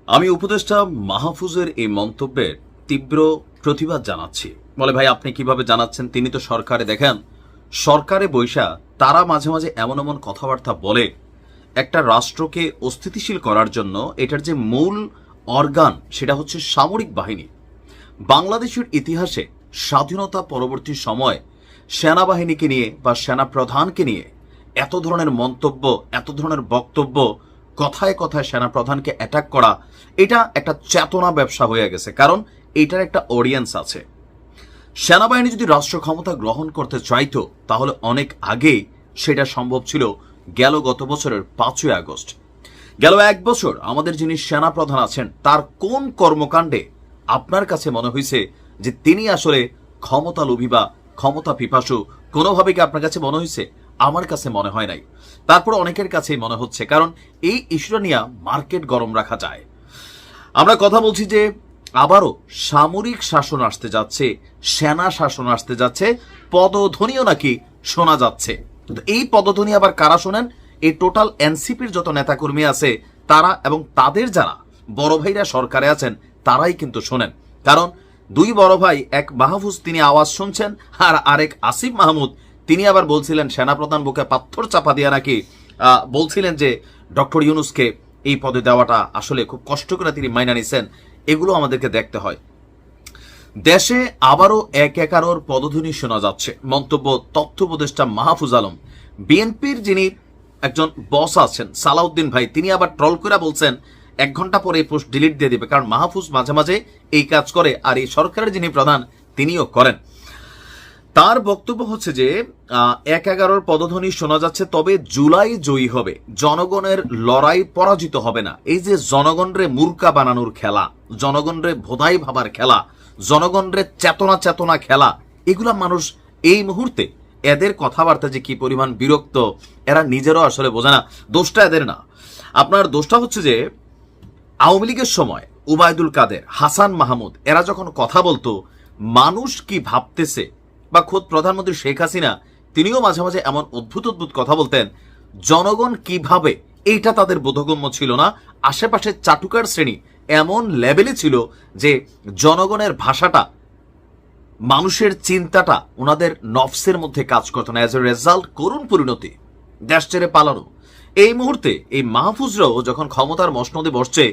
আমি উপদেষ্টা মাহফুজের এই মন্তব্যের তীব্র প্রতিবাদ জানাচ্ছি। বলে ভাই আপনি কিভাবে জানাচ্ছেন? তিনি তো সরকারে, দেখেন সরকারে বৈশা তারা মাঝে মাঝে এমন এমন কথাবার্তা বলে একটা রাষ্ট্রকে অস্থিতিশীল করার জন্য। এটার যে মূল অর্গান সেটা হচ্ছে সামরিক বাহিনী। বাংলাদেশের ইতিহাসে স্বাধীনতা পরবর্তী সময় সেনাবাহিনীকে নিয়ে বা সেনা প্রধানকে নিয়ে এত ধরনের মন্তব্য, এত ধরনের বক্তব্য, কথায় কথায় সেনা প্রধানকে অ্যাটাক করা, এটা একটা চেতনা ব্যবসা হয়ে গেছে। কারণ এটার একটা অডিয়েন্স আছে। সেনাবাহিনী যদি রাষ্ট্র ক্ষমতা গ্রহণ করতে চাইতো তাহলে অনেক আগেই সেটা সম্ভব ছিল। গত বছরের 5ই আগস্ট, গেল এক বছর আমাদের যিনি সেনা প্রধান আছেন তার কোন কর্মকাণ্ডে আপনার কাছে মনে হয়েছে যে তিনি আসলে ক্ষমতা লোভী বা ক্ষমতা পিপাসু? কোনোভাবে কি আপনার কাছে মনে হয়েছে? আমার কাছে মনে হয় নাই। তারপর অনেকের কাছেই মনে হচ্ছে, কারণ এই ইস্যুটা নিয়ে মার্কেট গরম রাখা যায়। আমরা কথা বলছি যে আবারও সামরিক শাসন আসতে যাচ্ছে, সেনা শাসন আসতে যাচ্ছে, পদধ্বনিও নাকি শোনা যাচ্ছে। এই পদধ্বনি আবার কারা শোনেন? এই টোটাল এনসিপির যত নেতাকর্মী আছে তারা এবং তাদের যারা বড় ভাইরা সরকারে আছেন তারাই কিন্তু শোনেন। কারণ দুই বড় ভাই, এক মাহফুজ তিনি আওয়াজ শুনছেন, আর আরেক আসিফ মাহমুদ তিনি আবার বলছিলেন সেনাপ্রধান বুকে পাথর চাপা দিয়া নাকি বলছিলেন যে ডক্টর ইউনূসকে এই পদে দেওয়াটা আসলে খুব কষ্ট করে তিনি মাইনা নিছেন। এগুলো আমাদেরকে দেখতে হয়। দেশে আবারও এক একারোর পদধ্বনি শোনা যাচ্ছে। মন্তব্য তথ্য উপদেষ্টা মাহফুজ আলম। বিএনপির যিনি একজন বস আছেন সালাউদ্দিন ভাই, তিনি আবার ট্রল করে বলছেন 1 ঘন্টা পরে এই পোস্ট ডিলিট দিয়ে দিবে, কারণ মাহফুজ মাঝে মাঝে এই কাজ করে আর এই সরকারের যিনি প্রধান তিনিও করেন। তার বক্তব্য হচ্ছে যে 1-11 পদধ্বনি শোনা যাচ্ছে, তবে জুলাই জয়ী হবে, জনগণের লড়াই পরাজিত হবে না। এই যে জনগণরে মূর্খা বানানোর খেলা, জনগণরে ভোদাই ভাবার খেলা, জনগণরে চেতনা চেতনা খেলা, এগুলা মানুষ এই মুহূর্তে এদের কথাবার্তা যে কি পরিমাণ বিরক্ত এরা নিজেরও আসলে বোঝে না। দোষটা এদের না, আপনার দোষটা হচ্ছে যে আওয়ামী লীগের সময় উবায়দুল কাদের, হাসান মাহমুদ এরা যখন কথা বলতো মানুষ কি ভাবতেছে, বা খোদ প্রধানমন্ত্রী শেখ হাসিনা তিনিও মাঝে মাঝে এমন অদ্ভুত অদ্ভুত কথা বলতেন, জনগণ কিভাবে এইটা তাদের বোধগম্য ছিল না। আশেপাশে চাটুকার শ্রেণী এমন লেভেলে ছিল যে জনগণের ভাষাটা, মানুষের চিন্তাটা ওনাদের নফসের মধ্যে কাজ করতো না। অ্যাজ এ রেজাল্ট করুণ পরিণতি, দেশ ছেড়ে পালানো। এই মুহূর্তে এই মাহফুজরাও যখন ক্ষমতার মসনদে বসছে,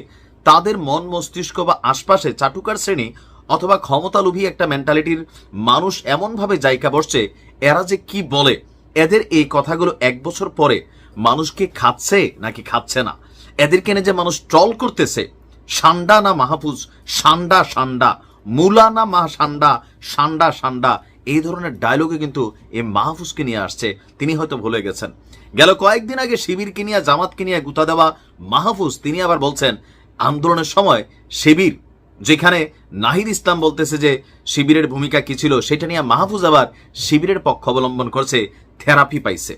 তাদের মন মস্তিষ্ক বা আশপাশে চাটুকার শ্রেণী অথবা ক্ষমতালোভী একটা মেন্টালিটির মানুষ এমনভাবে জায়গা বসছে, এরা যে কি বলে, এদের এই কথাগুলো 1 বছর পরে মানুষকে খাচ্ছে নাকি খাচ্ছে না, এদেরকে এনে যে মানুষ ট্রল করতেছে, সান্ডা না মাহফুজ, সান্ডা সান্ডা, মুলা না মা সান্ডা, সান্ডা সান্ডা, এই ধরনের ডায়লগে কিন্তু এই মাহফুজকে নিয়ে আসছে। তিনি হয়তো ভুলে গেছেন। গেল কয়েকদিন আগে শিবিরকে নিয়ে, জামাতকে নিয়ে গুতা দেওয়া মাহফুজ তিনি আবার বলছেন আন্দোলনের সময় শিবির, যেখানে নাহিদ ইসলাম বলতেছে যে শিবিরের ভূমিকা কি ছিল, সেটা নিয়ে মাহফুজ আবার শিবিরের পক্ষ অবলম্বন করছে, থেরাপি পাইছে।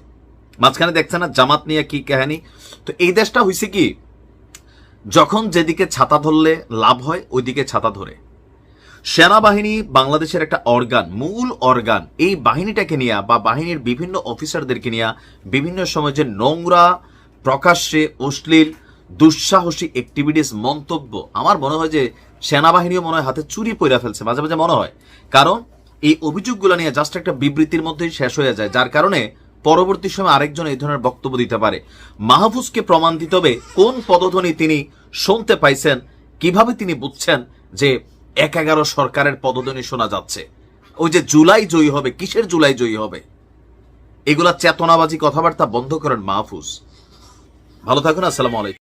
মাঝখানে দেখছে না জামাত নিয়ে কি কাহিনী। তো এই দেশটা হয়েছে কি, যখন যেদিকে ছাতা ধরলে লাভ হয় ওইদিকে ছাতা ধরে। সেনাবাহিনী বাংলাদেশের একটা অর্গান, মূল অর্গান। এই বাহিনীটাকে নিয়ে বা বাহিনীর বিভিন্ন অফিসারদেরকে নিয়ে বিভিন্ন সময় যে নোংরা, প্রকাশ্যে অশ্লীল, দুঃসাহসী অ্যাক্টিভিটিস, মন্তব্য, আমার মনে হয় যে সেনাবাহিনীও মনে হয় হাতে চুরি পইরা ফেলছে মাঝে মাঝে মনে হয়। কারণ এই অভিযোগগুলো নিয়ে জাস্ট একটা বিবৃতির মধ্যেই শেষ হয়ে যায়, যার কারণে পরবর্তী সময় আরেকজন এই ধরনের বক্তব্য দিতে পারে। মাহফুজকে প্রমাণ দিতে হবে কোন পদধ্বনি তিনি শুনতে পাইছেন, কিভাবে তিনি বুঝছেন যে 1-11 সরকারের পদধ্বনি শোনা যাচ্ছে। ওই যে জুলাই জয়ী হবে, কিসের জুলাই জয়ী হবে? এগুলা চেতনাবাজি কথাবার্তা বন্ধ করেন মাহফুজ। ভালো থাকুন, আসসালামু আলাইকুম।